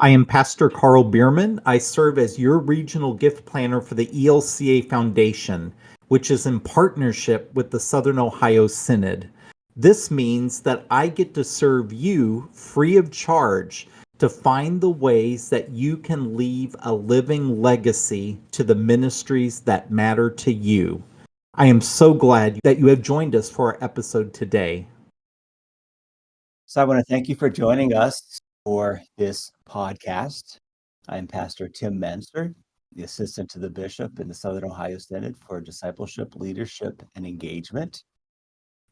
I am Pastor Carl Bierman. I serve as your regional gift planner for the ELCA Foundation, which is in partnership with the Southern Ohio Synod. This means that I get to serve you free of charge to find the ways that you can leave a living legacy to the ministries that matter to you. I am so glad that you have joined us for our episode today. So I want to thank you for joining us for this podcast. I'm Pastor Tim Mentzer, the assistant to the bishop in the Southern Ohio Synod for Discipleship, Leadership, and Engagement.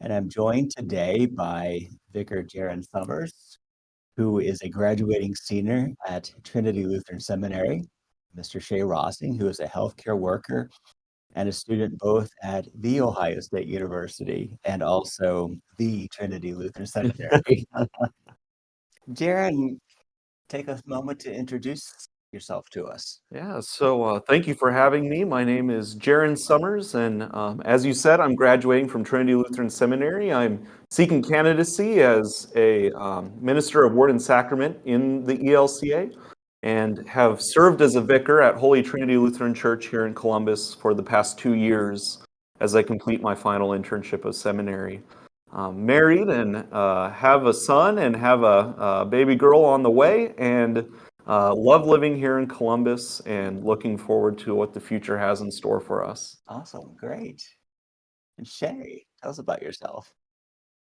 And I'm joined today by Vicar Jaren Summers, who is a graduating senior at Trinity Lutheran Seminary, Mr. Chay Rossing, who is a healthcare worker and a student both at The Ohio State University and also the Trinity Lutheran Seminary. Jaren, take a moment to introduce yourself to us. Yeah, so thank you for having me. My name is Jaren Summers, and as you said, I'm graduating from Trinity Lutheran Seminary. I'm seeking candidacy as a minister of Word and Sacrament in the ELCA, and have served as a vicar at Holy Trinity Lutheran Church here in Columbus for the past 2 years as I complete my final internship of seminary. Married and have a son and have a baby girl on the way, and love living here in Columbus and looking forward to what the future has in store for us. Awesome, great. And Chay, tell us about yourself.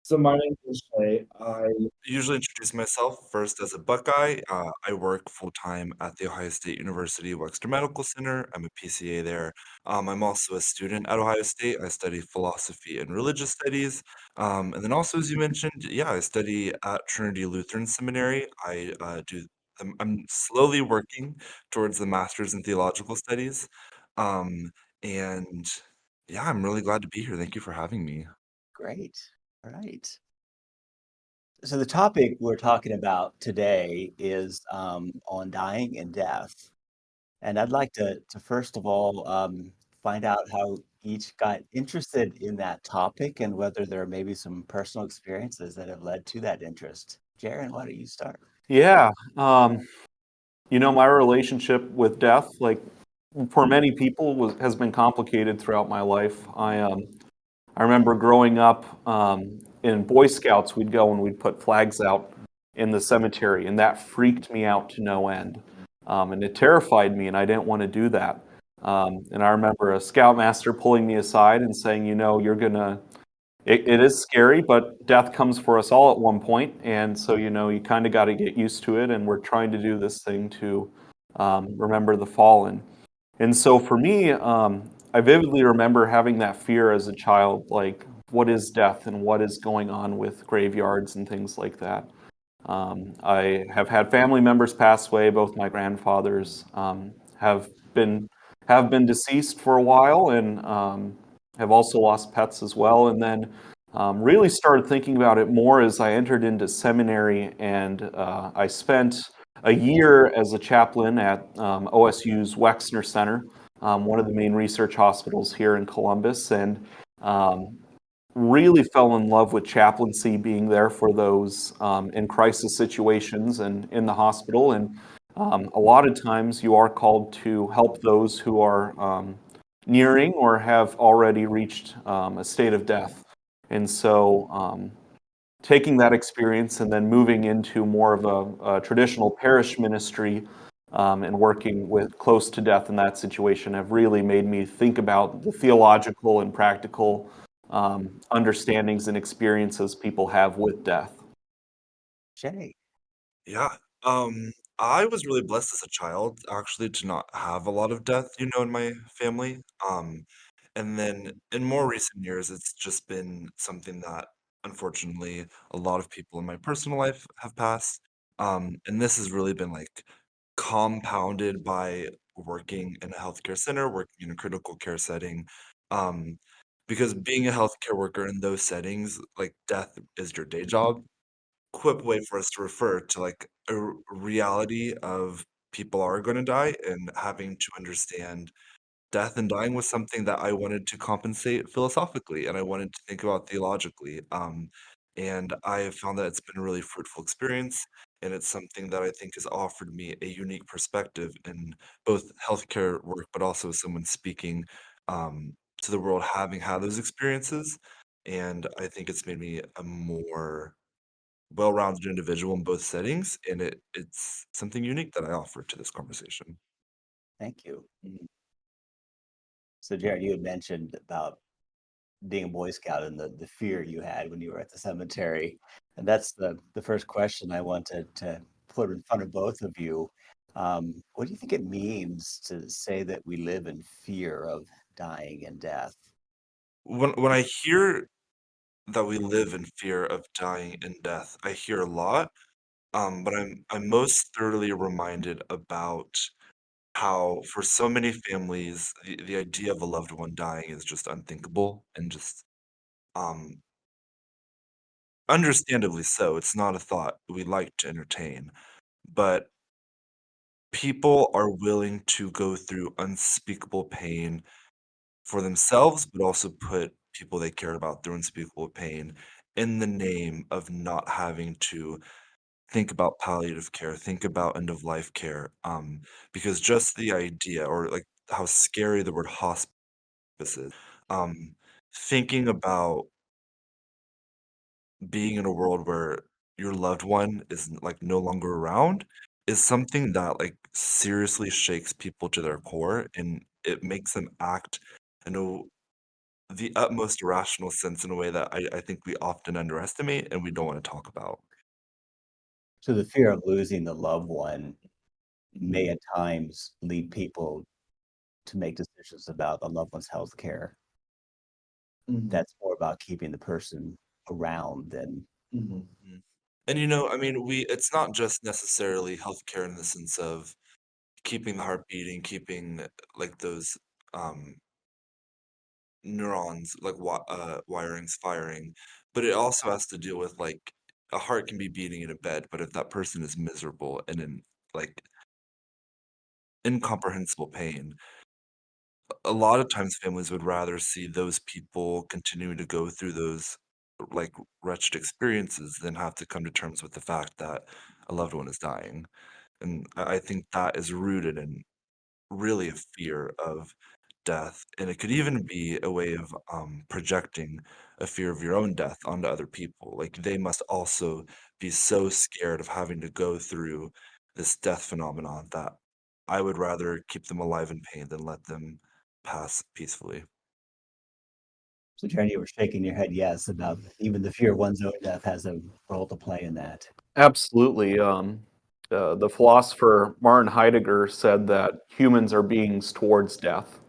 So my name is Chay. I usually introduce myself first as a Buckeye. I work full-time at The Ohio State University Wexner Medical Center. I'm a PCA there. I'm also a student at Ohio State. I study philosophy and religious studies. And then also, as you mentioned, yeah, I study at Trinity Lutheran Seminary. I'm slowly working towards the master's in theological studies. And yeah, I'm really glad to be here. Thank you for having me. Great. All right. So the topic we're talking about today is on dying and death. And I'd like to first of all find out how each got interested in that topic and whether there are maybe some personal experiences that have led to that interest. Jaren, why don't you start? Yeah, my relationship with death, like for many people, has been complicated throughout my life. I remember growing up in Boy Scouts, we'd go and we'd put flags out in the cemetery, and that freaked me out to no end. And it terrified me, and I didn't want to do that. And I remember a scoutmaster pulling me aside and saying, it is scary, but death comes for us all at one point, and so, you kind of got to get used to it, and we're trying to do this thing to remember the fallen. And so for me, I vividly remember having that fear as a child, like, what is death and what is going on with graveyards and things like that. I have had family members pass away. Both my grandfathers have been deceased for a while, and have also lost pets as well. And then really started thinking about it more as I entered into seminary, and I spent a year as a chaplain at OSU's Wexner Center, one of the main research hospitals here in Columbus, and really fell in love with chaplaincy, being there for those in crisis situations and in the hospital. And a lot of times you are called to help those who are nearing or have already reached a state of death. And so taking that experience and then moving into more of a traditional parish ministry and working with close to death in that situation have really made me think about the theological and practical understandings and experiences people have with death. Chay. Yeah. I was really blessed as a child actually to not have a lot of death, in my family. And then in more recent years, it's just been something that unfortunately a lot of people in my personal life have passed. And this has really been like compounded by working in a healthcare center, working in a critical care setting. Um, because being a healthcare worker in those settings, like death is your day job, quip way for us to refer to like a reality of people are going to die, and having to understand death and dying was something that I wanted to compensate philosophically and I wanted to think about theologically. And I have found that it's been a really fruitful experience. and it's something that I think has offered me a unique perspective in both healthcare work, but also as someone speaking to the world, having had those experiences. And I think it's made me a more well-rounded individual in both settings, and it's something unique that I offer to this conversation. Thank you. So, Jared, you had mentioned about being a Boy Scout and the fear you had when you were at the cemetery. And that's the first question I wanted to put in front of both of you. What do you think it means to say that we live in fear of dying and death? When I hear that we live in fear of dying and death, I hear a lot, but I'm most thoroughly reminded about how for so many families, the idea of a loved one dying is just unthinkable and just um, understandably so. It's not a thought we like to entertain, but people are willing to go through unspeakable pain for themselves, but also put people they care about through unspeakable pain in the name of not having to think about palliative care, think about end of life care, because just the idea or like how scary the word hospice is, um, thinking about being in a world where your loved one is like no longer around is something that like seriously shakes people to their core and it makes them act in the utmost irrational sense in a way that I think we often underestimate and we don't want to talk about. So, the fear of losing the loved one may at times lead people to make decisions about a loved one's health care. That's more about keeping the person around than. Mhm. And I mean, it's not just necessarily healthcare in the sense of keeping the heart beating, keeping like those um neurons, like wirings firing, but it also has to deal with like a heart can be beating in a bed, but if that person is miserable and in like incomprehensible pain, a lot of times families would rather see those people continuing to go through those like wretched experiences than have to come to terms with the fact that a loved one is dying. And I think that is rooted in really a fear of death, and it could even be a way of projecting a fear of your own death onto other people. Like they must also be so scared of having to go through this death phenomenon that I would rather keep them alive in pain than let them pass peacefully. So, Jared, you were shaking your head yes about even the fear of one's own death has a role to play in that. Absolutely. The philosopher Martin Heidegger said that humans are beings towards death.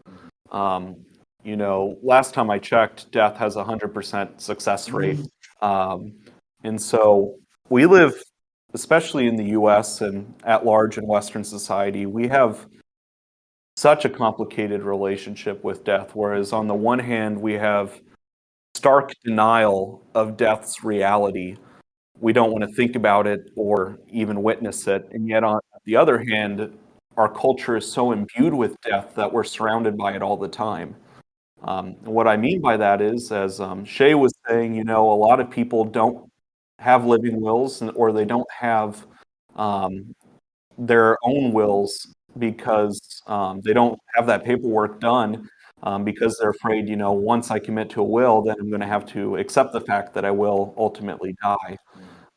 Um, last time I checked, death has a 100% success rate. Um, and so we live, especially in the US and at large in Western society, we have such a complicated relationship with death. Whereas on the one hand, we have stark denial of death's reality. We don't want to think about it or even witness it. And yet, on the other hand, our culture is so imbued with death that we're surrounded by it all the time. And what I mean by that is, as Shay was saying, a lot of people don't have living wills or they don't have um, their own wills because they don't have that paperwork done because they're afraid, once I commit to a will, then I'm going to have to accept the fact that I will ultimately die.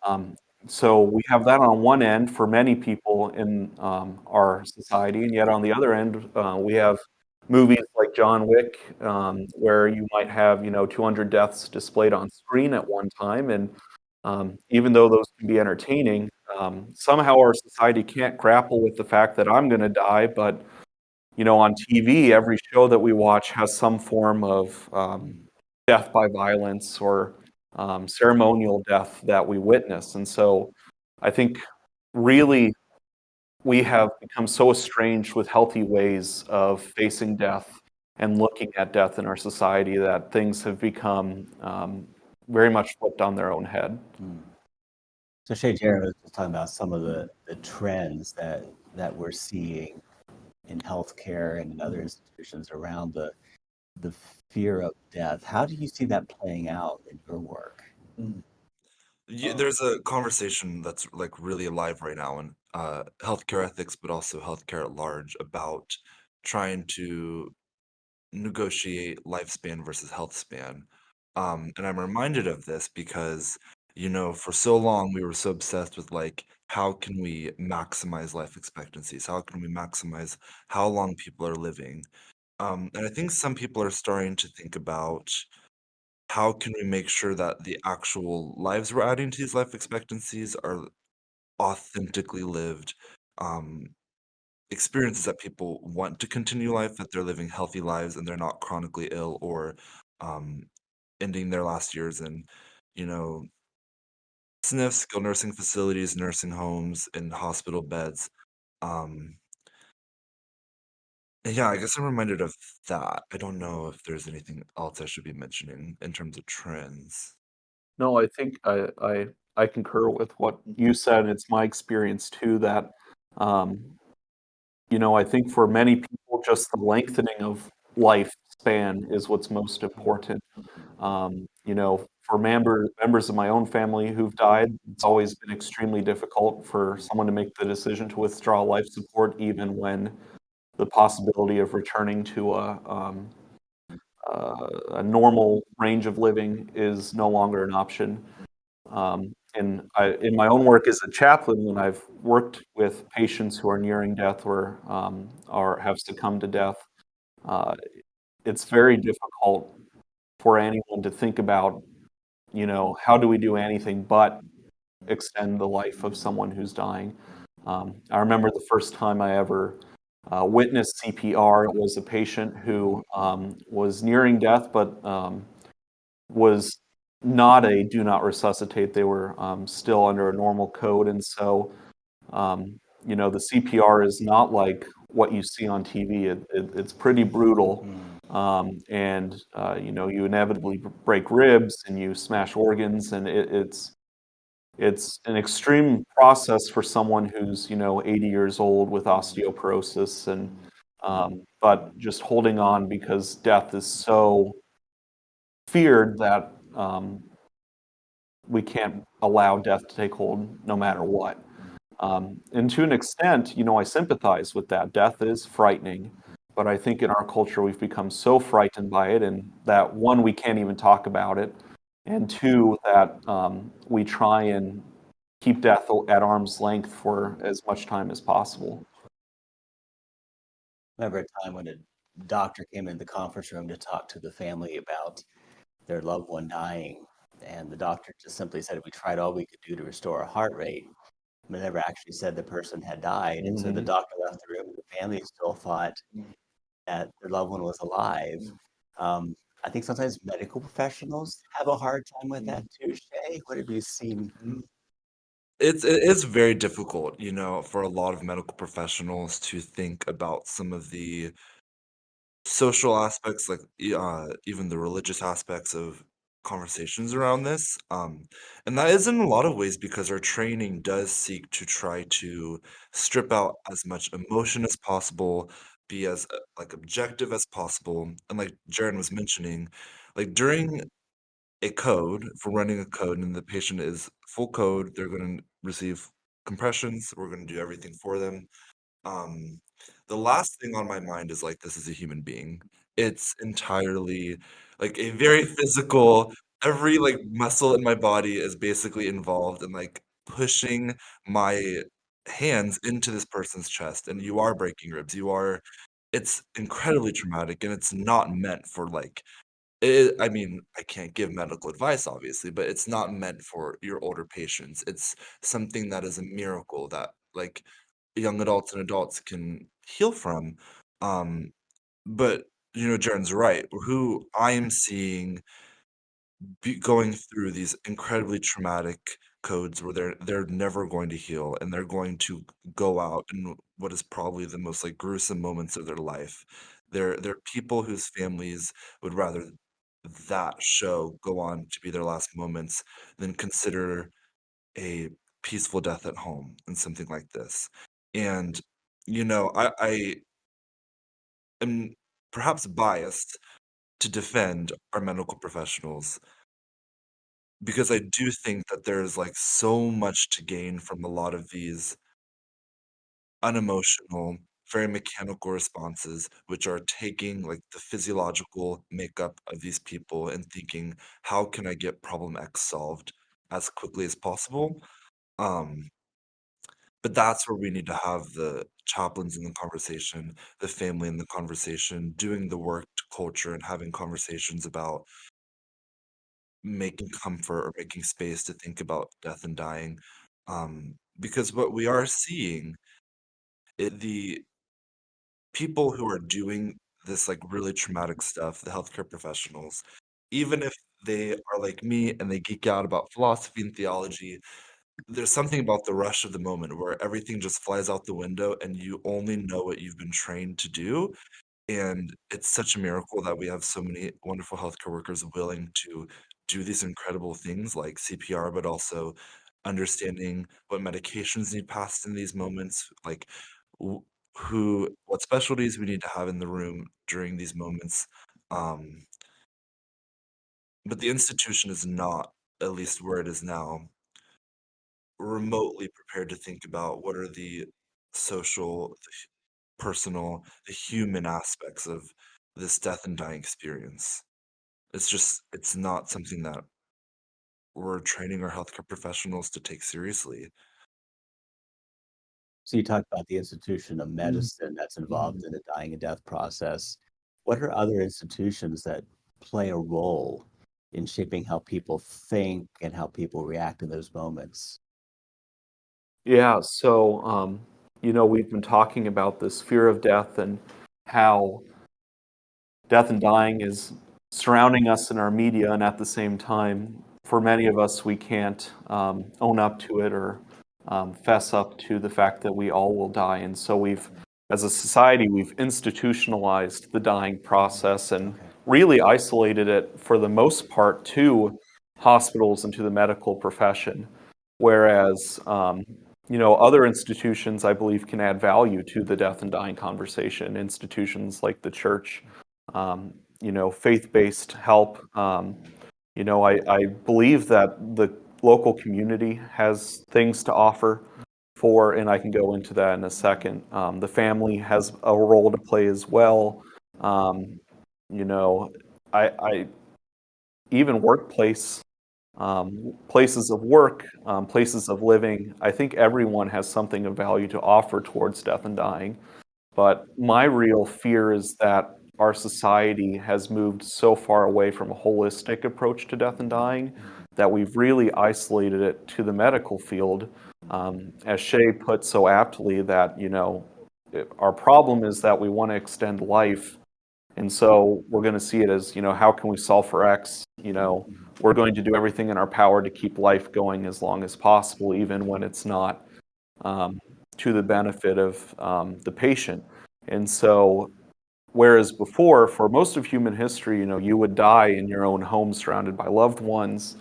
Um, so we have that on one end for many people in our society, and yet on the other end, we have movies like John Wick, where you might have 200 deaths displayed on screen at one time, and even though those can be entertaining, somehow our society can't grapple with the fact that I'm going to die, but on TV, every show that we watch has some form of death by violence or ceremonial death that we witness. And so I think really we have become so estranged with healthy ways of facing death and looking at death in our society that things have become very much flipped on their own head. So, Shay, Jaren was just talking about some of the trends that we're seeing in healthcare and in other institutions around the fear of death. How do you see that playing out in your work? There's a conversation that's like really alive right now in healthcare ethics, but also healthcare at large about trying to negotiate lifespan versus health span. And I'm reminded of this because, for so long we were so obsessed with like, how can we maximize life expectancies? How can we maximize how long people are living? And I think some people are starting to think about how can we make sure that the actual lives we're adding to these life expectancies are authentically lived um, experiences that people want to continue life, that they're living healthy lives and they're not chronically ill or um, ending their last years in, you know, SNFs, skilled nursing facilities, nursing homes, and hospital beds. Um, and yeah, I guess I'm reminded of that. I don't know if there's anything else I should be mentioning in terms of trends. No, I think I concur with what you said. It's my experience too that, um, I think for many people, just the lengthening of lifespan is what's most important. For members of my own family who've died, it's always been extremely difficult for someone to make the decision to withdraw life support, even when the possibility of returning to a normal range of living is no longer an option. In my own work as a chaplain, when I've worked with patients who are nearing death or have succumbed to death, uh, it's very difficult for anyone to think about, how do we do anything but extend the life of someone who's dying. I remember the first time I ever witnessed CPR. It was a patient who was nearing death, but was not a do not resuscitate. They were still under a normal code. And so, the CPR is not like what you see on TV. It's pretty brutal. You inevitably break ribs and you smash organs, and it's an extreme process for someone who's 80 years old with osteoporosis, and but just holding on because death is so feared that we can't allow death to take hold no matter what. And to an extent, I sympathize with that. Death is frightening, but I think in our culture we've become so frightened by it, and that one, we can't even talk about it, and two, that we try and keep death at arm's length for as much time as possible. I remember a time when a doctor came in the conference room to talk to the family about their loved one dying, and the doctor just simply said, we tried all we could do to restore a heart rate, but never actually said the person had died. And so the doctor left the room, and the family still thought that their loved one was alive. I think sometimes medical professionals have a hard time with that too. Shay, what have you seen? It is very difficult, for a lot of medical professionals to think about some of the social aspects, like even the religious aspects of conversations around this. And that is in a lot of ways because our training does seek to try to strip out as much emotion as possible, be as like objective as possible. And like Jaren was mentioning, like during a code, for running a code and the patient is full code, they're going to receive compressions. We're going to do everything for them. Um, the last thing on my mind is like, this is a human being. It's entirely like a very physical, every like muscle in my body is basically involved in like pushing my hands into this person's chest, and you are breaking ribs. It's incredibly traumatic, and it's not meant for like I mean, I can't give medical advice, obviously, but it's not meant for your older patients. It's something that is a miracle that, like, young adults and adults can heal from. Um, but, Jaren's right. Who I am seeing going through these incredibly traumatic codes where they're never going to heal, and they're going to go out in what is probably the most like gruesome moments of their life. They're people whose families would rather that show go on to be their last moments than consider a peaceful death at home and something like this. And I am perhaps biased to defend our medical professionals because I do think that there's like so much to gain from a lot of these unemotional, very mechanical responses, which are taking like the physiological makeup of these people and thinking, how can I get problem X solved as quickly as possible? Um, but that's where we need to have the chaplains in the conversation, the family in the conversation, doing the work to culture and having conversations about making comfort or making space to think about death and dying. Because what we are seeing, the people who are doing this like really traumatic stuff, the healthcare professionals, even if they are like me and they geek out about philosophy and theology, there's something about the rush of the moment where everything just flies out the window and you only know what you've been trained to do. And it's such a miracle that we have so many wonderful healthcare workers willing to do these incredible things like CPR, but also understanding what medications need passed in these moments, like wh- what specialties we need to have in the room during these moments. Um, but the institution is not, at least where it is now, remotely prepared to think about what are the social, personal, the human aspects of this death and dying experience. It's not something that we're training our healthcare professionals to take seriously. So you talked about the institution of Mm. medicine that's involved in the dying and death process. What are other institutions that play a role in shaping how people think and how people react in those moments? Yeah, so we've been talking about this fear of death and how death and dying is surrounding us in our media, and at the same time, for many of us, we can't own up to it or fess up to the fact that we all will die. And so as a society, we've institutionalized the dying process and really isolated it for the most part to hospitals and to the medical profession. Whereas, other institutions, I believe, can add value to the death and dying conversation. Institutions like the church, faith-based help. I believe that the local community has things to offer and I can go into that in a second. The family has a role to play as well. Um, you know, I even places of work, places of living. I think everyone has something of value to offer towards death and dying. But my real fear is that our society has moved so far away from a holistic approach to death and dying that we've really isolated it to the medical field. As Shay put so aptly, that our problem is that we want to extend life, and so we're going to see it as, how can we solve for X? We're going to do everything in our power to keep life going as long as possible, even when it's not to the benefit of the patient. And so, whereas before, for most of human history, you would die in your own home surrounded by loved ones.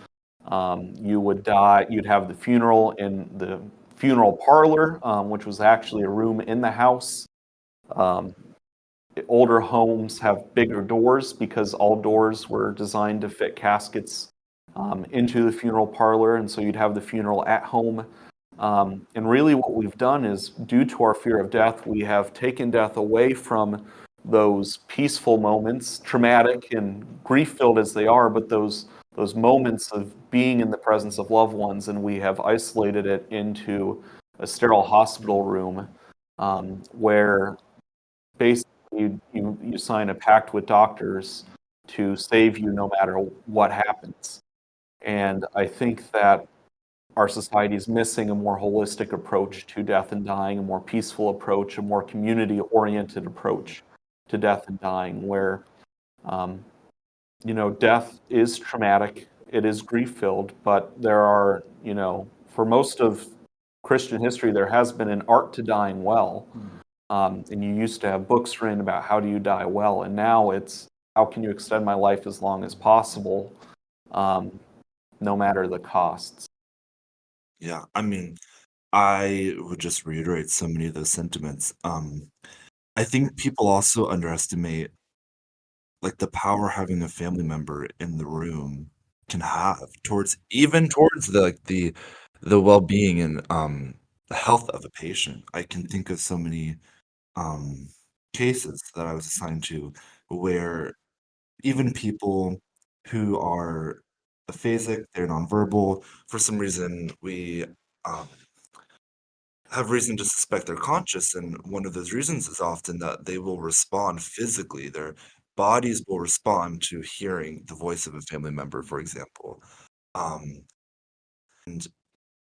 You would die, you'd have the funeral in the funeral parlor, which was actually a room in the house. Um, Older homes have bigger doors because all doors were designed to fit caskets into the funeral parlor, and so you'd have the funeral at home. And really, what we've done is, due to our fear of death, we have taken death away from those peaceful moments, traumatic and grief-filled as they are, but those moments of being in the presence of loved ones, and we have isolated it into a sterile hospital room where basically you sign a pact with doctors to save you no matter what happens. And I think that our society is missing a more holistic approach to death and dying, a more peaceful approach, a more community-oriented approach to death and dying, where um, death is traumatic, it is grief-filled, but there are, for most of Christian history, there has been an art to dying well. And you used to have books written about how do you die well, and now it's how can you extend my life as long as possible, no matter the costs. Yeah, I mean, I would just reiterate so many of those sentiments. I think people also underestimate like the power having a family member in the room can have towards the well-being and the health of a patient. I can think of so many um, cases that I was assigned to where even people who are aphasic, they're nonverbal, for some reason we um, have reason to suspect they're conscious, and one of those reasons is often that they will respond physically. Their bodies will respond to hearing the voice of a family member, for example. Um, and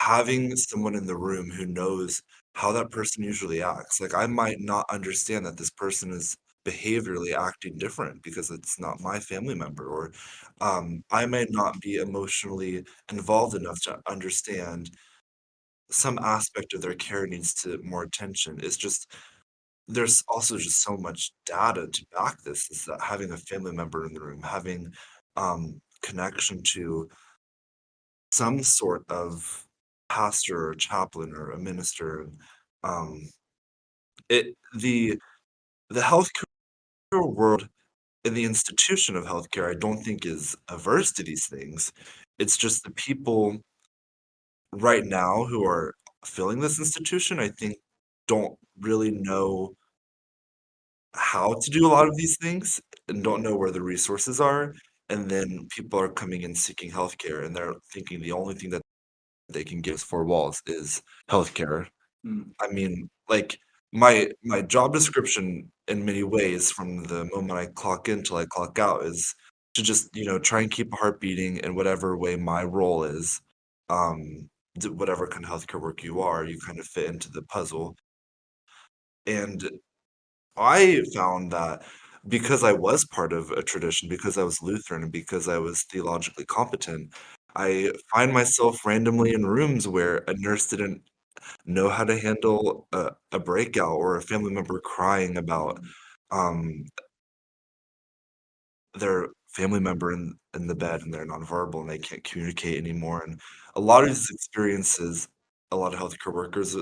having someone in the room who knows how that person usually acts. Like, I might not understand that this person is behaviorally acting different because it's not my family member, or I may not be emotionally involved enough to understand some aspect of their care needs to more attention. It's just there's also just so much data to back this, is that having a family member in the room, having connection to some sort of pastor or chaplain or a minister. Um, it the healthcare world and the institution of healthcare, I don't think is averse to these things. It's just the people right now who are filling this institution, I think, don't really know how to do a lot of these things and don't know where the resources are. And then people are coming in seeking healthcare, and they're thinking the only thing that they can give us 4 walls is healthcare. I mean, like, my job description in many ways from the moment I clock in till I clock out is to just, try and keep a heart beating in whatever way my role is. Whatever kind of healthcare work you are, you kind of fit into the puzzle. And I found that because I was part of a tradition, because I was Lutheran, and because I was theologically competent, I find myself randomly in rooms where a nurse didn't know how to handle a breakout, or a family member crying about um, their family member in the bed, and they're nonverbal and they can't communicate anymore. And a lot of these experiences, a lot of healthcare workers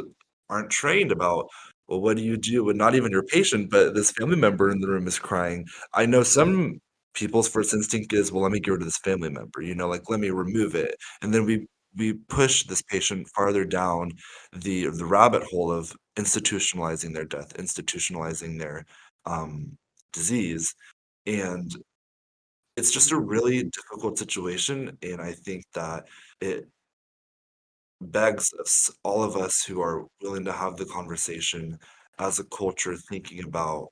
aren't trained about, well, what do you do when not even your patient, but this family member in the room is crying? I know some people's first instinct is, well, let me get rid of this family member, like, let me remove it. And then we push this patient farther down the rabbit hole of institutionalizing their death, institutionalizing their disease. And it's just a really difficult situation, and I think that it begs us, all of us who are willing to have the conversation as a culture, thinking about,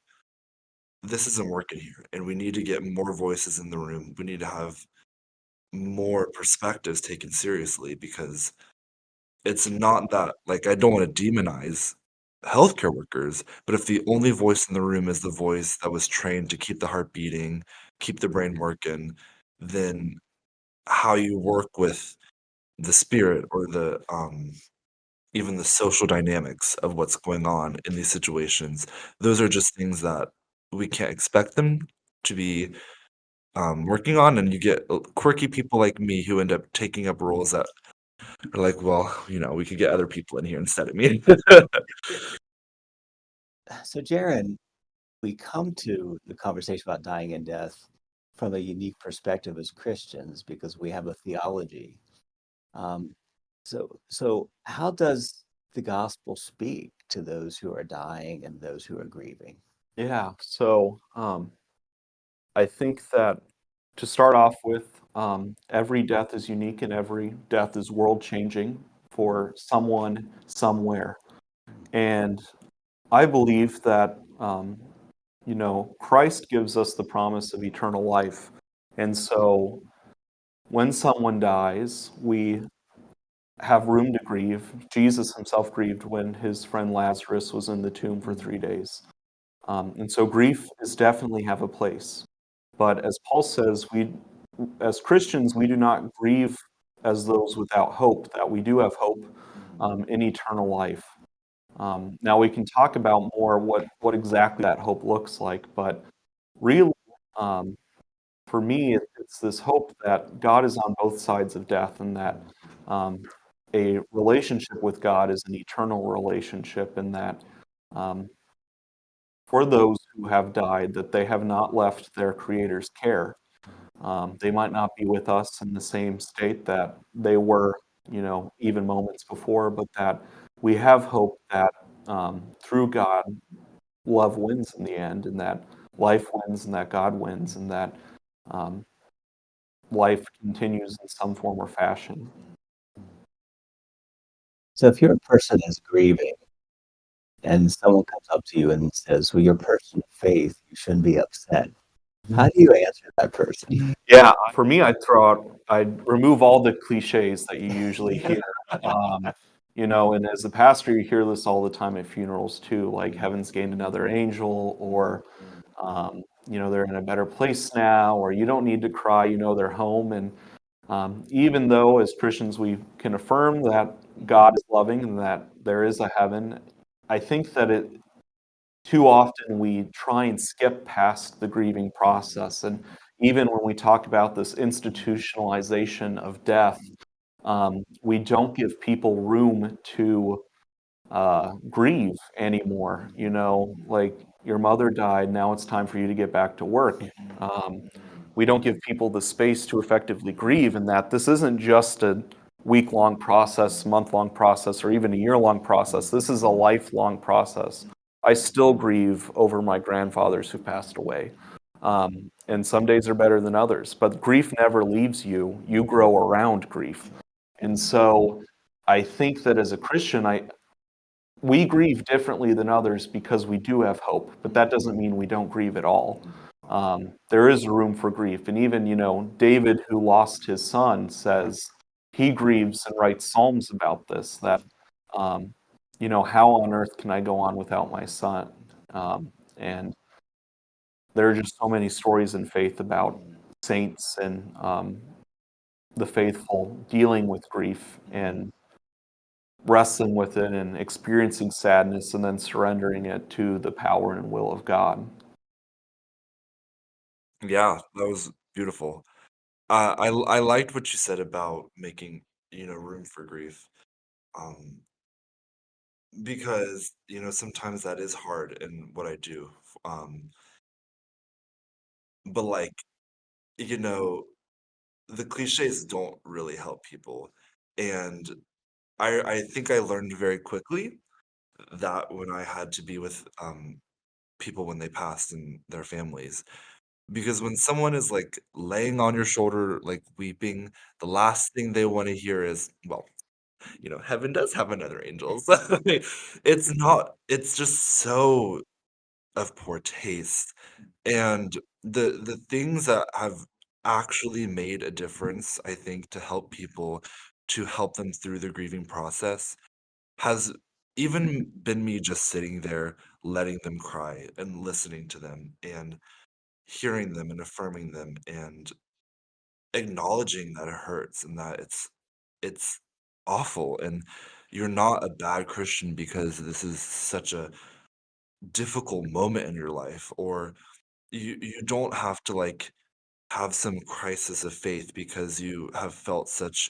this isn't working here, and we need to get more voices in the room. We need to have more perspectives taken seriously, because it's not that, like, I don't wanna demonize healthcare workers, but if the only voice in the room is the voice that was trained to keep the heart beating, keep the brain working, then how you work with the spirit, or even the social dynamics of what's going on in these situations, those are just things that we can't expect them to be, working on, and you get, quirky people like me who end up taking up roles that are like, "Well, we could get other people in here instead of me." So, Jaren, we come to the conversation about dying and death from a unique perspective as Christians because we have a theology. Um, so how does the gospel speak to those who are dying and those who are grieving? Yeah, so I think that to start off with, every death is unique and every death is world changing for someone somewhere. And I believe that, Christ gives us the promise of eternal life. And so when someone dies, we have room to grieve. Jesus himself grieved when his friend Lazarus was in the tomb for 3 days. And so grief is definitely have a place. But as Paul says, as Christians, we do not grieve as those without hope, that we do have hope in eternal life. Now we can talk about more what exactly that hope looks like, but really, um, for me, it's this hope that God is on both sides of death, and that um, a relationship with God is an eternal relationship, and that um, for those who have died, that they have not left their Creator's care. They might not be with us in the same state that they were, even moments before, but that we have hope that through God, love wins in the end, and that life wins, and that God wins, and that um, life continues in some form or fashion. So if you're a person that's grieving and someone comes up to you and says, well, you're a person of faith, you shouldn't be upset. How do you answer that person? Yeah, for me, I'd remove all the cliches that you usually hear. And as a pastor, you hear this all the time at funerals too, like heaven's gained another angel, or they're in a better place now, or you don't need to cry, they're home. And even though as Christians we can affirm that God is loving and that there is a heaven, I think that too often we try and skip past the grieving process. And even when we talk about this institutionalization of death, we don't give people room to grieve anymore. Like your mother died, now it's time for you to get back to work. We don't give people the space to effectively grieve, and that this isn't just a week-long process, month-long process, or even a year-long process. This is a lifelong process. I still grieve over my grandfathers who passed away. And some days are better than others, but grief never leaves you. You grow around grief. And so I think that as a Christian, we grieve differently than others because we do have hope, but that doesn't mean we don't grieve at all. There is room for grief. And even, David, who lost his son, says he grieves and writes psalms about this, that, how on earth can I go on without my son? And there are just so many stories in faith about saints and the faithful dealing with grief and wrestling with it and experiencing sadness and then surrendering it to the power and will of God. Yeah, that was beautiful. I liked what you said about making, room for grief. Um, because, sometimes that is hard in what I do. Um, but like, you know, the cliches don't really help people. And I think I learned very quickly that when I had to be with people when they passed and their families. Because when someone is like laying on your shoulder, like weeping, the last thing they want to hear is, well, heaven does have another angel. So, it's just so of poor taste. And the things that have actually made a difference, I think, to help people, to help them through the grieving process, has even been me just sitting there, letting them cry and listening to them and hearing them and affirming them and acknowledging that it hurts and that it's awful, and you're not a bad Christian because this is such a difficult moment in your life, or you don't have to like have some crisis of faith because you have felt such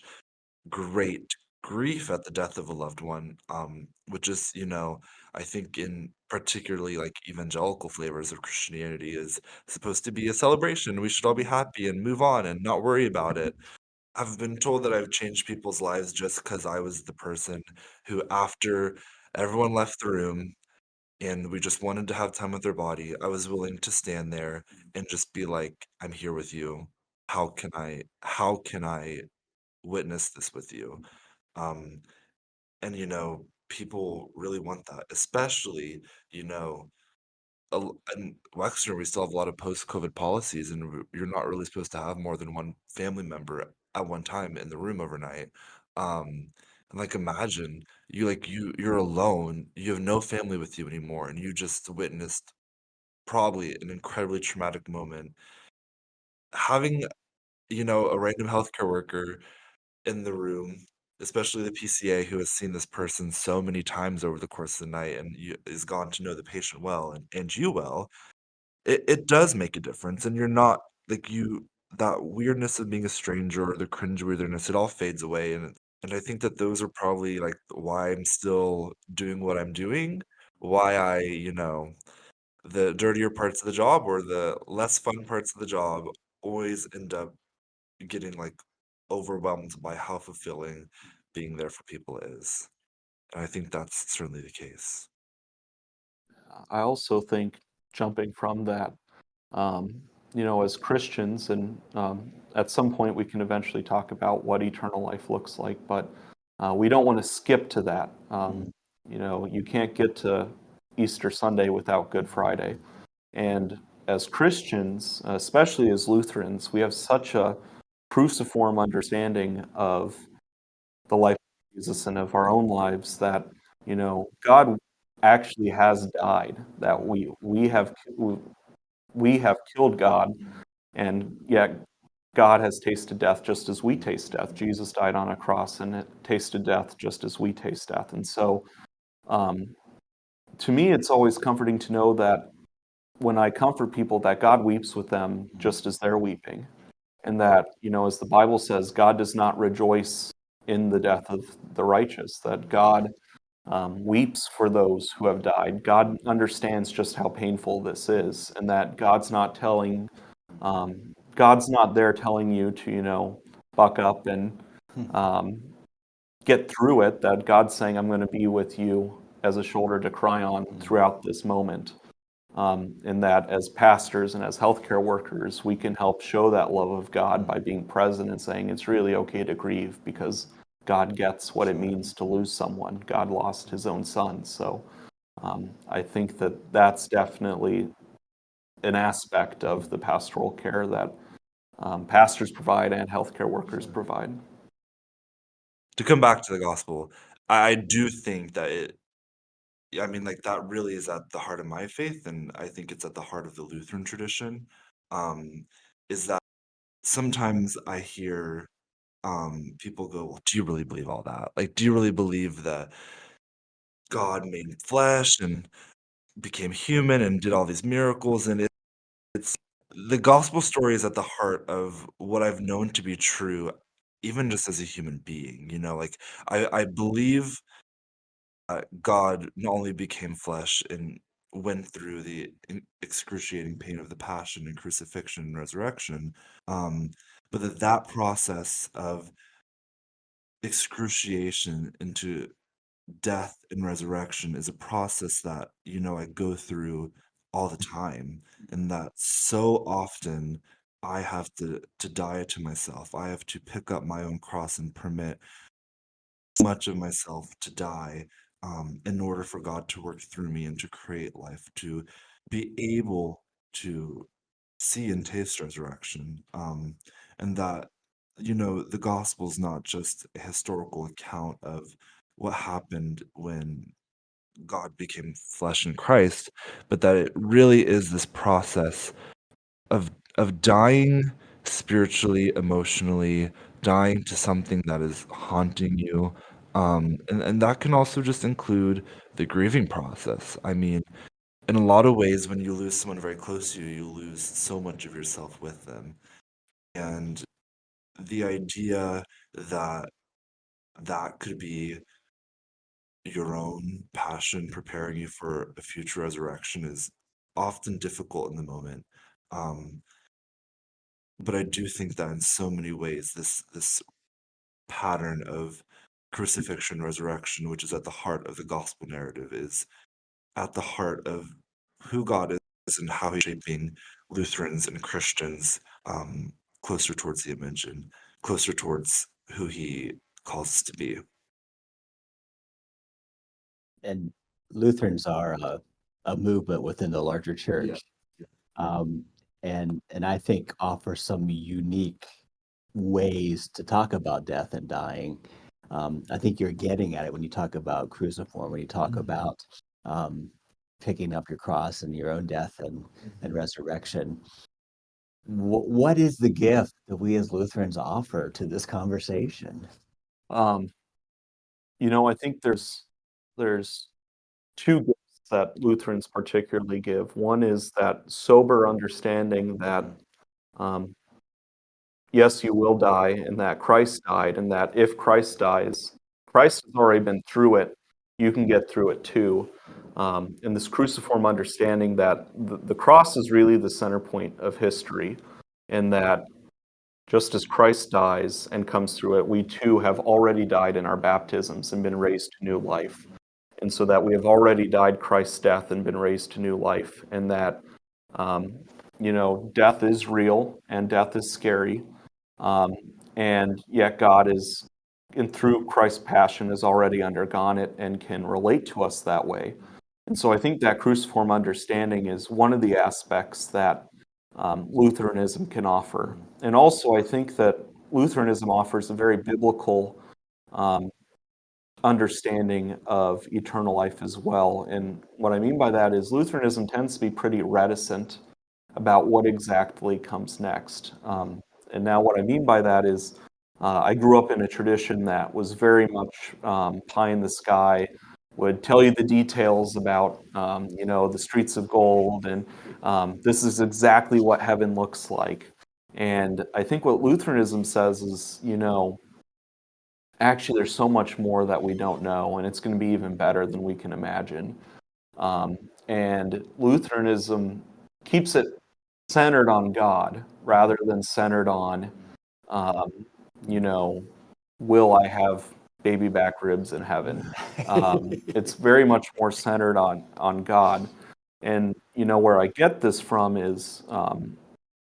great grief at the death of a loved one, which is, I think in particularly like evangelical flavors of Christianity is supposed to be a celebration. We should all be happy and move on and not worry about it. I've been told that I've changed people's lives just because I was the person who, after everyone left the room and we just wanted to have time with their body, I was willing to stand there and just be like, I'm here with you. How can I witness this with you? Um, and people really want that, especially, you know, in Wexner, we still have a lot of post-COVID policies, and you're not really supposed to have more than one family member at one time in the room overnight. And like imagine you're alone, you have no family with you anymore, and you just witnessed probably an incredibly traumatic moment. Having, a random healthcare worker in the room, especially the PCA who has seen this person so many times over the course of the night and is gone to know the patient well and you well, it does make a difference, and you're not like that weirdness of being a stranger or the cringeworthiness, it all fades away, and I think that those are probably like why I'm still doing what I'm doing, why the dirtier parts of the job or the less fun parts of the job always end up getting like overwhelmed by how fulfilling being there for people is. And I think that's certainly the case. I also think, jumping from that, um, as Christians, and at some point we can eventually talk about what eternal life looks like, but we don't want to skip to that. You can't get to Easter Sunday without Good Friday. And as Christians, especially as Lutherans, we have such a cruciform understanding of the life of Jesus and of our own lives that, God actually has died, that we have killed God, and yet God has tasted death just as we taste death. Jesus died on a cross and it tasted death just as we taste death. And so, to me, it's always comforting to know that when I comfort people, that God weeps with them just as they're weeping. And that, as the Bible says, God does not rejoice in the death of the righteous, that God weeps for those who have died. God understands just how painful this is, and that God's not there telling you to, buck up and get through it, that God's saying, I'm going to be with you as a shoulder to cry on throughout this moment. And that as pastors and as healthcare workers, we can help show that love of God by being present and saying it's really okay to grieve because God gets what it means to lose someone. God lost his own son. So I think that that's definitely an aspect of the pastoral care that pastors provide and healthcare workers provide. To come back to the gospel, I do think that like that really is at the heart of my faith, and I think it's at the heart of the Lutheran tradition. Is that sometimes I hear people go, well, do you really believe all that? Like, do you really believe that God made flesh and became human and did all these miracles? And it's the gospel story is at the heart of what I've known to be true, even just as a human being. Like I believe God not only became flesh and went through the excruciating pain of the passion and crucifixion and resurrection, um, but that process of excruciation into death and resurrection is a process that I go through all the time, and that so often I have to die to myself. I have to pick up my own cross and permit much of myself to die, in order for God to work through me and to create life, to be able to see and taste resurrection. And that, the gospel is not just a historical account of what happened when God became flesh in Christ, but that it really is this process of dying spiritually, emotionally, dying to something that is haunting you. And that can also just include the grieving process. I mean, in a lot of ways, when you lose someone very close to you, you lose so much of yourself with them. And the idea that that could be your own passion preparing you for a future resurrection is often difficult in the moment. Um, but I do think that in so many ways, this pattern of crucifixion, resurrection, which is at the heart of the gospel narrative, is at the heart of who God is and how he's shaping Lutherans and Christians, closer towards the image and closer towards who he calls us to be. And Lutherans are a movement within the larger church, um, and I think offer some unique ways to talk about death and dying. I think you're getting at it when you talk about cruciform, when you talk about um, picking up your cross and your own death and resurrection. What is the gift that we as Lutherans offer to this conversation? Um, I think there's two gifts that Lutherans particularly give. One is that sober understanding that yes, you will die, and that Christ died, and that if Christ dies, Christ has already been through it. You can get through it too. And this cruciform understanding that the cross is really the center point of history. and that just as Christ dies and comes through it, we too have already died in our baptisms and been raised to new life. And so that we have already died Christ's death and been raised to new life, and that, death is real and death is scary. And yet God is, and through Christ's passion, has already undergone it and can relate to us that way. And so I think that cruciform understanding is one of the aspects that Lutheranism can offer. And also, I think that Lutheranism offers a very biblical understanding of eternal life as well. And what I mean by that is Lutheranism tends to be pretty reticent about what exactly comes next. And now, what I mean by that is I grew up in a tradition that was very much pie in the sky, would tell you the details about, the streets of gold, and this is exactly what heaven looks like. And I think what Lutheranism says is, actually, there's so much more that we don't know, and it's going to be even better than we can imagine. And Lutheranism keeps it centered on God rather than centered on, um, you know, will I have baby back ribs in heaven? It's very much more centered on God. And, where I get this from is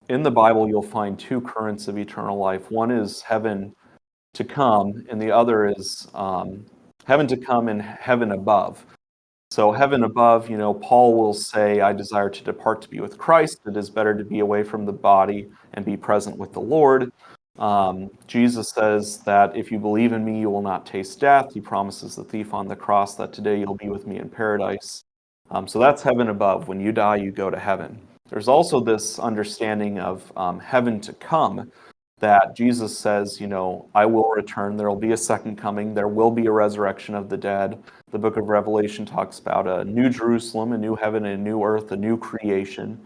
in the Bible, you'll find two currents of eternal life. One is heaven to come, and the other is heaven to come and heaven above. So heaven above, Paul will say, I desire to depart to be with Christ. It is better to be away from the body and be present with the Lord. Jesus says that if you believe in me, you will not taste death. He promises the thief on the cross that today you'll be with me in paradise. So that's heaven above. When you die, you go to heaven. There's also this understanding of heaven to come, that Jesus says, I will return. There will be a second coming. There will be a resurrection of the dead. The book of Revelation talks about a new Jerusalem, a new heaven, and a new earth, a new creation,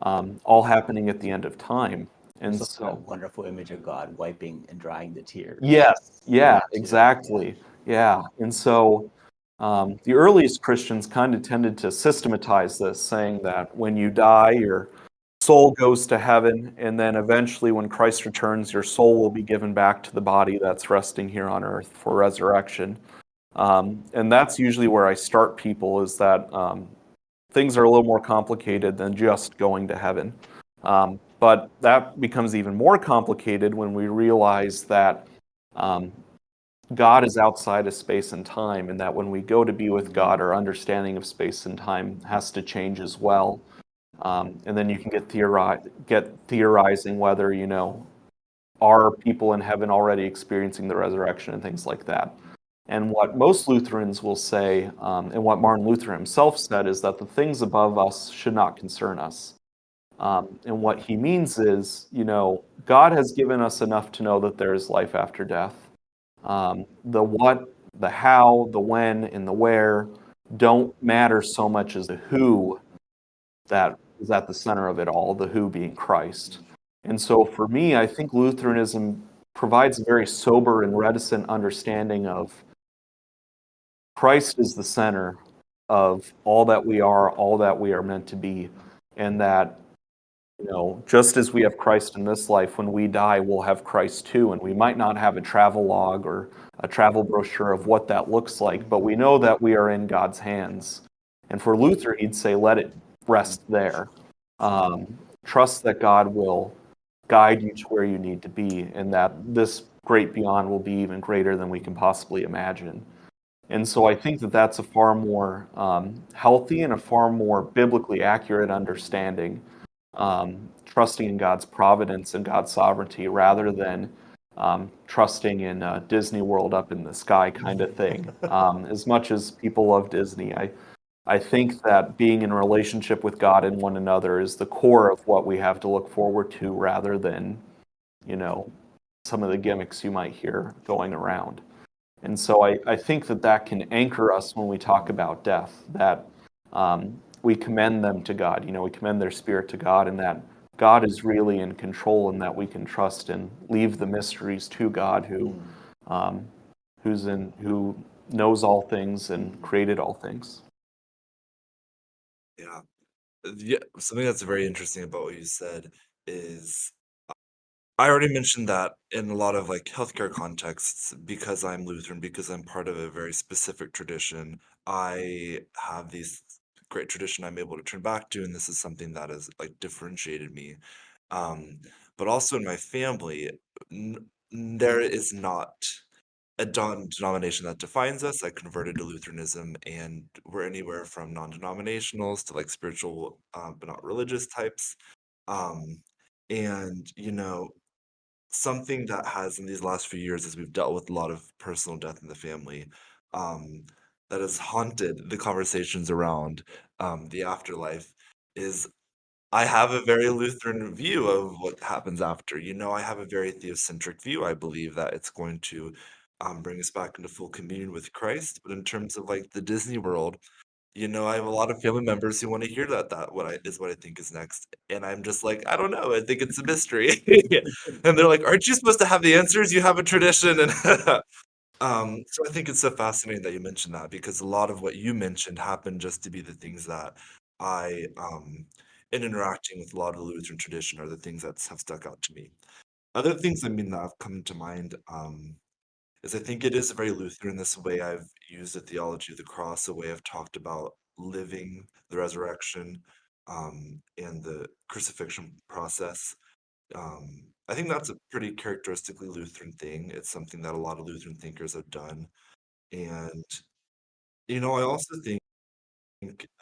all happening at the end of time. And It's also a so, wonderful image of God wiping and drying the tears. yes, yeah, That too. exactly. Yeah. And so the earliest Christians kind of tended to systematize this, saying that when you die, your soul goes to heaven, and then eventually when Christ returns, your soul will be given back to the body that's resting here on earth for resurrection. And that's usually where I start people, is that things are a little more complicated than just going to heaven. But that becomes even more complicated when we realize that God is outside of space and time, and that when we go to be with God, our understanding of space and time has to change as well. And then you can get theorizing whether, are people in heaven already experiencing the resurrection and things like that. And what most Lutherans will say, and what Martin Luther himself said, is that the things above us should not concern us. And what he means is, God has given us enough to know that there is life after death. The what, the how, the when, and the where don't matter so much as the who that is at the center of it all, the who being Christ. And so for me, I think Lutheranism provides a very sober and reticent understanding of Christ is the center of all that we are meant to be, and that, just as we have Christ in this life, when we die, we'll have Christ too. And we might not have a travel log or a travel brochure of what that looks like, but we know that we are in God's hands. And for Luther, he'd say, let it rest there. Trust that God will guide you to where you need to be, and that this great beyond will be even greater than we can possibly imagine. And so I think that that's a far more healthy and a far more biblically accurate understanding, trusting in God's providence and God's sovereignty rather than trusting in Disney World up in the sky kind of thing. As much as people love Disney, I think that being in a relationship with God and one another is the core of what we have to look forward to, rather than, some of the gimmicks you might hear going around. And so I think that can anchor us when we talk about death, that we commend them to God. We commend their spirit to God, and that God is really in control, and that we can trust and leave the mysteries to God, who knows all things and created all things. Yeah. Yeah, something that's very interesting about what you said is I already mentioned that in a lot of like healthcare contexts, because I'm Lutheran, because I'm part of a very specific tradition, I have these great tradition I'm able to turn back to, and this is something that has like differentiated me. Um, but also in my family, there is not a denomination that defines us. I converted to Lutheranism, and we're anywhere from non-denominationals to like spiritual, but not religious types. Um, and something that has in these last few years, as we've dealt with a lot of personal death in the family, um, that has haunted the conversations around the afterlife, is I have a very Lutheran view of what happens after. I have a very theocentric view. I believe that it's going to bring us back into full communion with Christ. But in terms of like the Disney world, I have a lot of family members who want to hear that what I think is next. And I'm just like, I don't know. I think it's a mystery. And they're like, aren't you supposed to have the answers? You have a tradition. And so I think it's so fascinating that you mentioned that, because a lot of what you mentioned happened just to be the things that I, in interacting with a lot of the Lutheran tradition, are the things that have stuck out to me. Other things, that have come to mind, is I think it is very Lutheran, this way I've used the theology of the cross, a way I've talked about living the resurrection, and the crucifixion process. I think that's a pretty characteristically Lutheran thing. It's something that a lot of Lutheran thinkers have done. And, I also think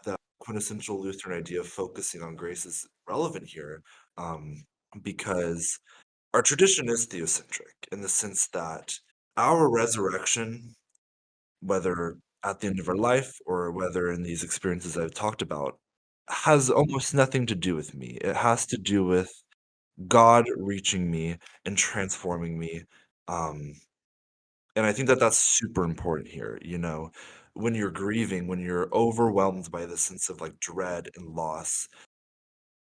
that quintessential Lutheran idea of focusing on grace is relevant here, because our tradition is theocentric in the sense that our resurrection, whether at the end of our life or whether in these experiences I've talked about, has almost nothing to do with me. It has to do with God reaching me and transforming me. Um, and I think that that's super important here. When you're grieving, when you're overwhelmed by the sense of like dread and loss,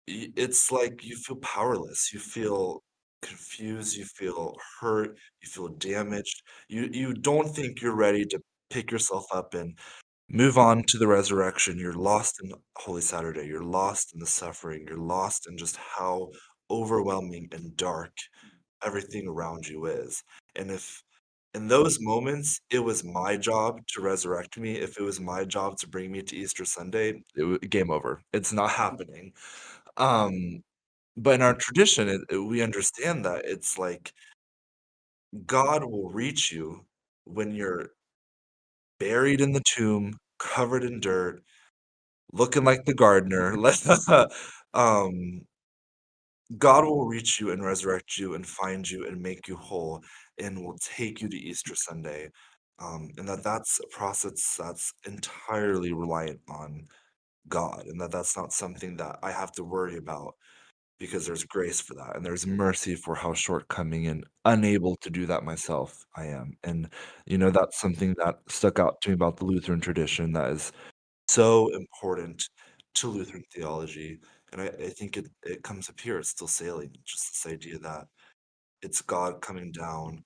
it's like you feel powerless. You feel confused. You feel hurt. You feel damaged. You don't think you're ready to pick yourself up and move on to the resurrection. You're lost in Holy Saturday. You're lost in the suffering. You're lost in just how overwhelming and dark everything around you is. And if in those moments it was my job to resurrect me, if it was my job to bring me to Easter Sunday, game over. It's not happening. Um, but in our tradition, we understand that it's like God will reach you when you're buried in the tomb, covered in dirt, looking like the gardener. um, God will reach you and resurrect you and find you and make you whole and will take you to Easter Sunday. And that's a process that's entirely reliant on God, and that's not something that I have to worry about, because there's grace for that and there's mercy for how shortcoming and unable to do that myself I am. And that's something that stuck out to me about the Lutheran tradition that is so important to Lutheran theology. And I think it comes up here. It's still salient. Just this idea that it's God coming down,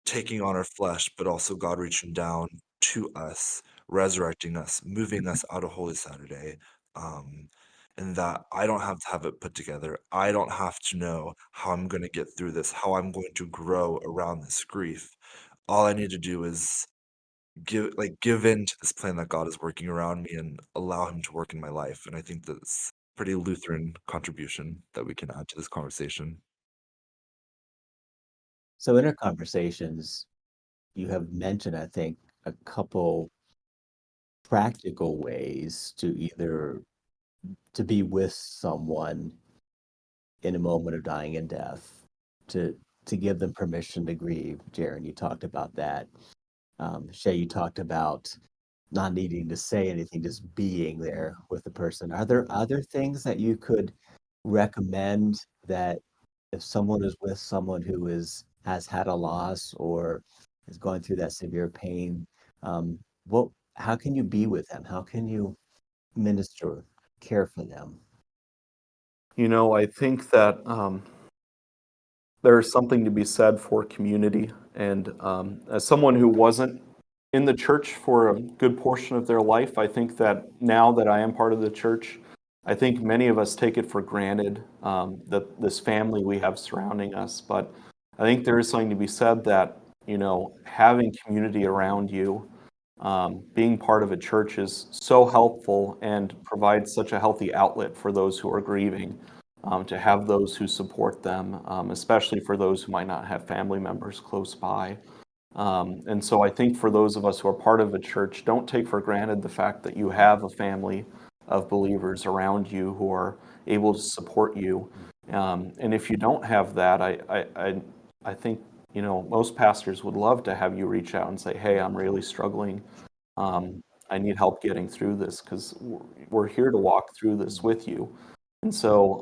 taking on our flesh, but also God reaching down to us, resurrecting us, moving us out of Holy Saturday. Um, and that I don't have to have it put together. I don't have to know how I'm going to get through this, how I'm going to grow around this grief. All I need to do is give in to this plan that God is working around me and allow him to work in my life. And I think that's pretty Lutheran contribution that we can add to this conversation. So in our conversations, you have mentioned, I think, a couple practical ways to be with someone in a moment of dying and death, to give them permission to grieve. Jaren, you talked about that. Shay, you talked about not needing to say anything, just being there with the person. Are there other things that you could recommend, that if someone is with someone who has had a loss or is going through that severe pain, um, what how can you be with them? How can you minister, care for them? I think that there is something to be said for community. And as someone who wasn't in the church for a good portion of their life, I think that now that I am part of the church, I think many of us take it for granted that this family we have surrounding us, but I think there is something to be said that, having community around you, being part of a church is so helpful and provides such a healthy outlet for those who are grieving, to have those who support them, especially for those who might not have family members close by. And so I think for those of us who are part of a church, don't take for granted the fact that you have a family of believers around you who are able to support you. And if you don't have that, I think, most pastors would love to have you reach out and say, hey, I'm really struggling. I need help getting through this, because we're here to walk through this with you. And so,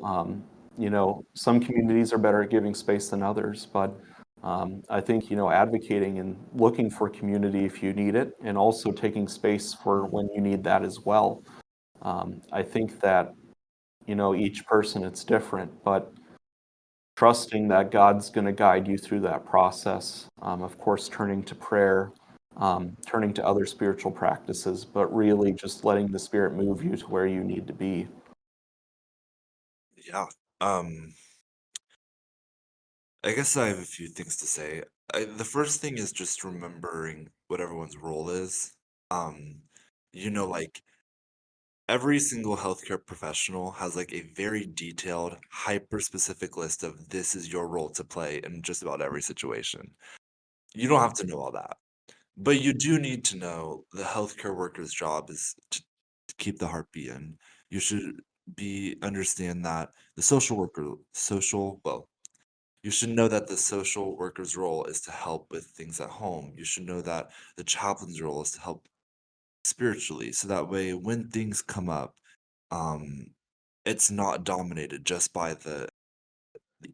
some communities are better at giving space than others, but I think, advocating and looking for community if you need it, and also taking space for when you need that as well. I think that, each person, it's different, but trusting that God's going to guide you through that process. Of course, turning to prayer, turning to other spiritual practices, but really just letting the Spirit move you to where you need to be. Yeah. I guess I have a few things to say. The first thing is just remembering what everyone's role is. Um, like every single healthcare professional has like a very detailed, hyper specific list of this is your role to play in just about every situation. You don't have to know all that, but you do need to know the healthcare worker's job is to keep the heartbeat in. You should understand that the you should know that the social worker's role is to help with things at home. You should know that the chaplain's role is to help spiritually. So that way, when things come up, um, it's not dominated just by the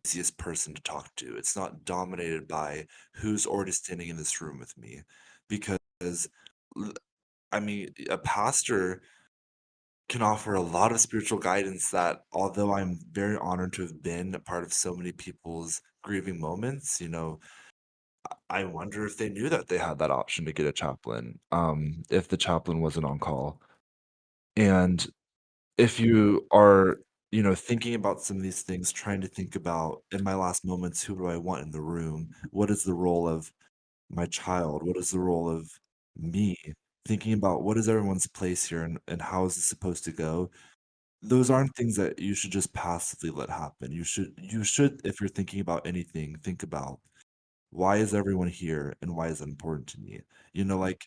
easiest person to talk to. It's not dominated by who's already standing in this room with me. Because, l- I mean, a pastor can offer a lot of spiritual guidance that, although I'm very honored to have been a part of so many people's grieving moments, I wonder if they knew that they had that option to get a chaplain, if the chaplain wasn't on call. And if you are, thinking about some of these things, trying to think about in my last moments, who do I want in the room? What is the role of my child? What is the role of me? Thinking about what is everyone's place here and how is this supposed to go? Those aren't things that you should just passively let happen. You should, if you're thinking about anything, think about why is everyone here and why is it important to me? Like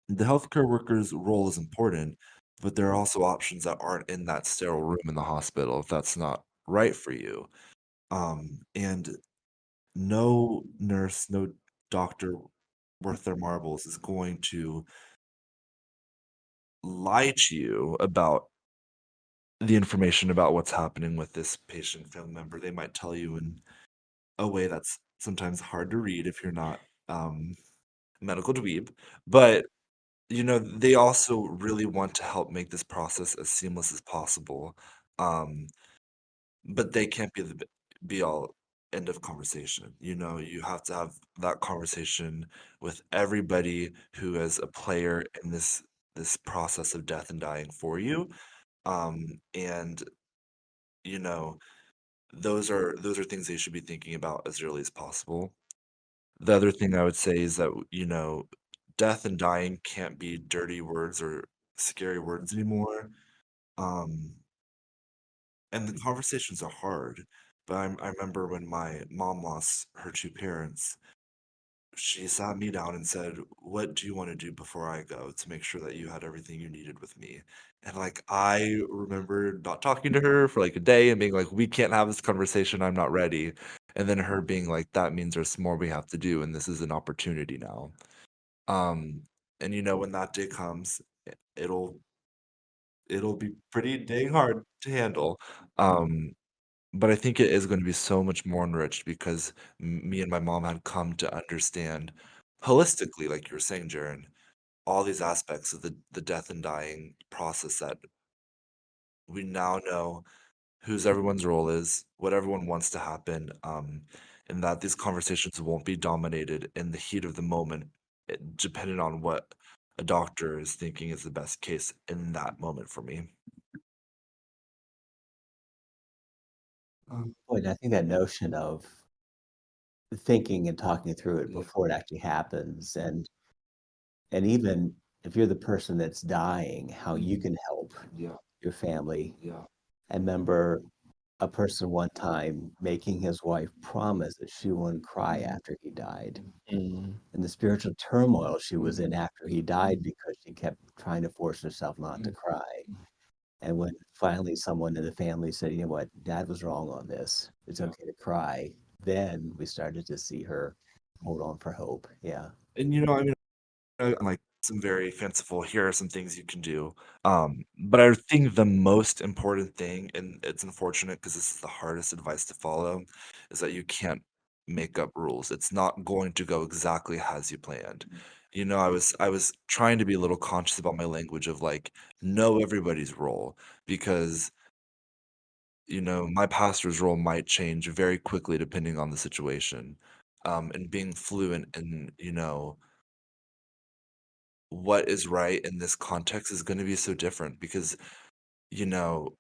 the healthcare worker's role is important, but there are also options that aren't in that sterile room in the hospital if that's not right for you. And no nurse, no doctor worth their marbles is going to lie to you about the information about what's happening with this patient family member. They might tell you in a way that's sometimes hard to read if you're not medical dweeb, but they also really want to help make this process as seamless as possible. Um, but they can't be the be all end of conversation. You have to have that conversation with everybody who is a player in this process of death and dying for you. And you know, those are things they should be thinking about as early as possible. The other thing I would say is that, death and dying can't be dirty words or scary words anymore. Um, and the conversations are hard. But I remember when my mom lost her two parents, she sat me down and said, "What do you want to do before I go to make sure that you had everything you needed with me?" And like I remember not talking to her for like a day and being like, "We can't have this conversation. I'm not ready." And then her being like, "That means there's more we have to do, and this is an opportunity now." Um, and when that day comes, it'll be pretty dang hard to handle. Um, but I think it is going to be so much more enriched because me and my mom had come to understand holistically, like you were saying, Jaren, all these aspects of the death and dying process that we now know whose everyone's role is, what everyone wants to happen, and that these conversations won't be dominated in the heat of the moment, depending on what a doctor is thinking is the best case in that moment for me. Boy, and I think that notion of thinking and talking through it Yeah. before it actually happens, and even if you're the person that's dying, how you can help Yeah. your family. Yeah. I remember a person one time making his wife promise that she wouldn't cry after he died, Mm. and the spiritual turmoil she was in after he died because she kept trying to force herself not to cry. And when finally someone in the family said, "You know what? Dad was wrong on this. It's Yeah. okay to cry," then we started to see her hold on for hope. Yeah. And I mean, I'm like some very fanciful, here are some things you can do. But I think the most important thing, and it's unfortunate because this is the hardest advice to follow, is that you can't make up rules. It's not going to go exactly as you planned. I was trying to be a little conscious about my language of like know everybody's role because my pastor's role might change very quickly depending on the situation. And being fluent in, what is right in this context is going to be so different because, you know,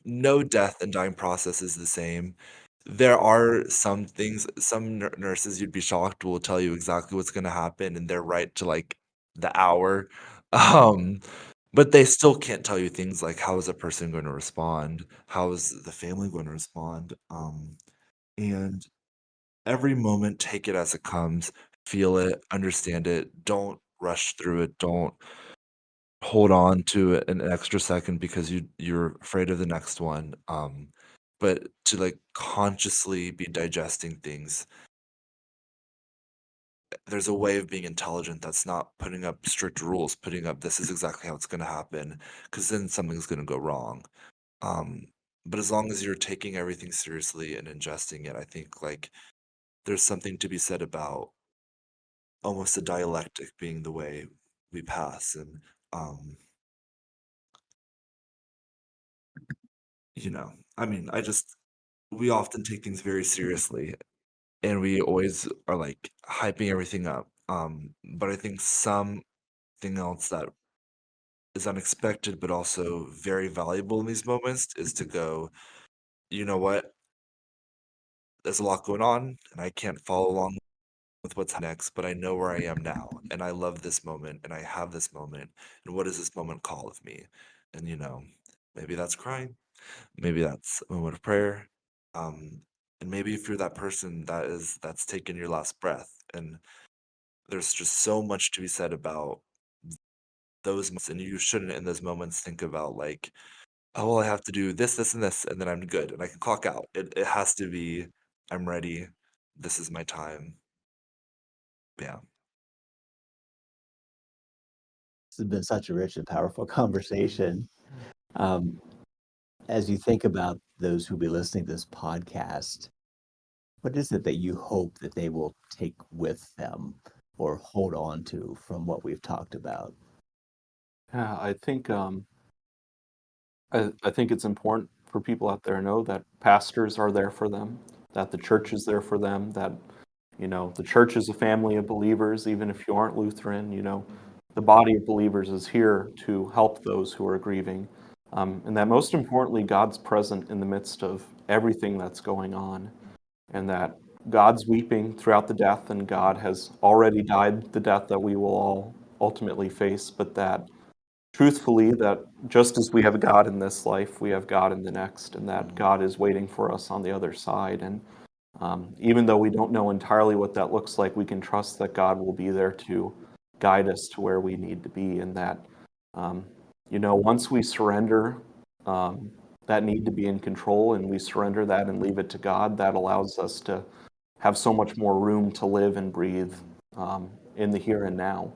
no death and dying process is the same. There are some things, some nurses you'd be shocked will tell you exactly what's going to happen and they're right to like the hour. Um, but they still can't tell you things like how is a person going to respond? How is the family going to respond? And every moment, take it as it comes, feel it, understand it. Don't rush through it. Don't hold on to it an extra second because you're afraid of the next one. But to like consciously be digesting things, there's a way of being intelligent that's not putting up strict rules, putting up this is exactly how it's going to happen, because then something's going to go wrong. Um, but as long as you're taking everything seriously and ingesting it, I think like there's something to be said about almost a dialectic being the way we pass. And, um, I mean, we often take things very seriously and we always are like hyping everything up. But I think something else that is unexpected but also very valuable in these moments is to go, you know what, there's a lot going on and I can't follow along with what's next, but I know where I am now, and I love this moment, and I have this moment, and what does this moment call of me? And maybe that's crying, maybe that's a moment of prayer, um, and maybe if you're that person that's taken your last breath, and there's just so much to be said about those moments, and you shouldn't in those moments think about like, oh well, I have to do this, this, and this, and then I'm good, and I can clock out. It has to be, I'm ready. This is my time. Yeah. This has been such a rich and powerful conversation. Um, as you think about those who'll be listening to this podcast, what is it that you hope that they will take with them or hold on to from what we've talked about? Yeah, I think it's important for people out there to know that pastors are there for them, that the church is there for them, that the church is a family of believers, even if you aren't Lutheran. The body of believers is here to help those who are grieving, and that most importantly, God's present in the midst of everything that's going on, and that God's weeping throughout the death, and God has already died the death that we will all ultimately face, but that truthfully, that just as we have God in this life, we have God in the next, and that God is waiting for us on the other side. And even though we don't know entirely what that looks like, we can trust that God will be there to guide us to where we need to be, and that once we surrender that need to be in control, and we surrender that and leave it to God, that allows us to have so much more room to live and breathe in the here and now.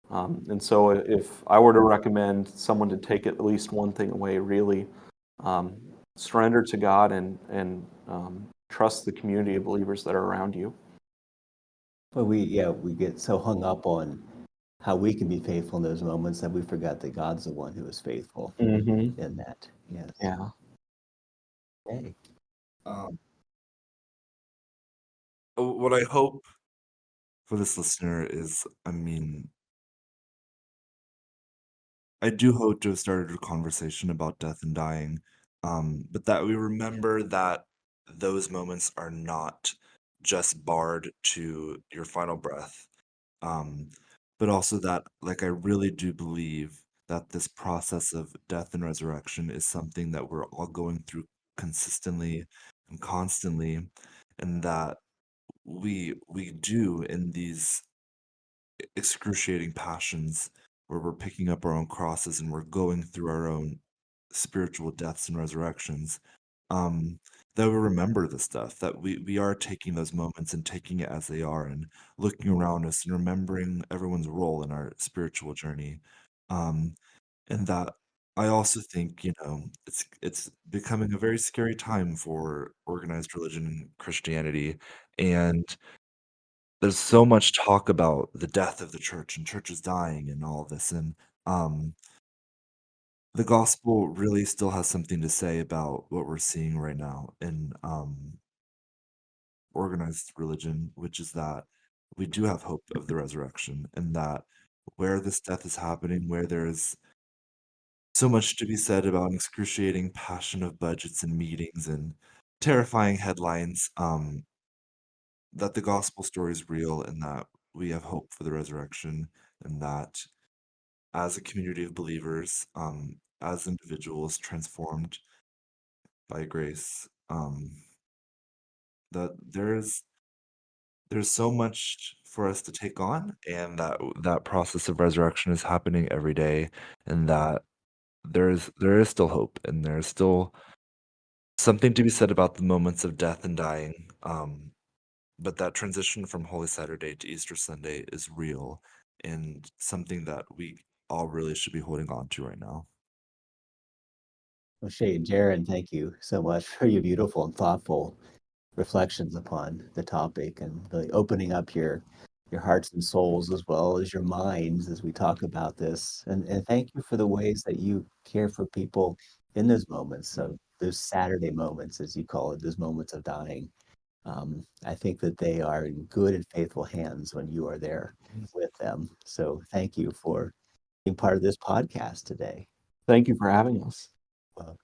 And so if I were to recommend someone to take at least one thing away, really um, surrender to God and trust the community of believers that are around you. But we get so hung up on how we can be faithful in those moments that we forgot that God's the one who is faithful Mm-hmm. in that. Yes. Yeah. Okay. Um, what I hope for this listener is, I mean, I do hope to have started a conversation about death and dying. but that we remember that those moments are not just barred to your final breath, um, but also that, like, I really do believe that this process of death and resurrection is something that we're all going through consistently and constantly, and that we do in these excruciating passions where we're picking up our own crosses and we're going through our own spiritual deaths and resurrections, um, that we remember the stuff, that we are taking those moments and taking it as they are and looking around us and remembering everyone's role in our spiritual journey. Um, and that I also think, it's becoming a very scary time for organized religion and Christianity. And there's so much talk about the death of the church and churches dying and all of this. And um, the gospel really still has something to say about what we're seeing right now in organized religion, which is that we do have hope of the resurrection, and that where this death is happening, where there's so much to be said about an excruciating passion of budgets and meetings and terrifying headlines, that the gospel story is real and that we have hope for the resurrection, and that as a community of believers, as individuals transformed by grace, that there's so much for us to take on, and that process of resurrection is happening every day, and that there is still hope, and there's still something to be said about the moments of death and dying. But that transition from Holy Saturday to Easter Sunday is real and something that we all really should be holding on to right now. Well, Shay and Jaren, thank you so much for your beautiful and thoughtful reflections upon the topic and really opening up your hearts and souls as well as your minds as we talk about this. And thank you for the ways that you care for people in those moments of those Saturday moments, as you call it, those moments of dying. I think that they are in good and faithful hands when you are there with them. So thank you for being part of this podcast today. Thank you for having us. Well,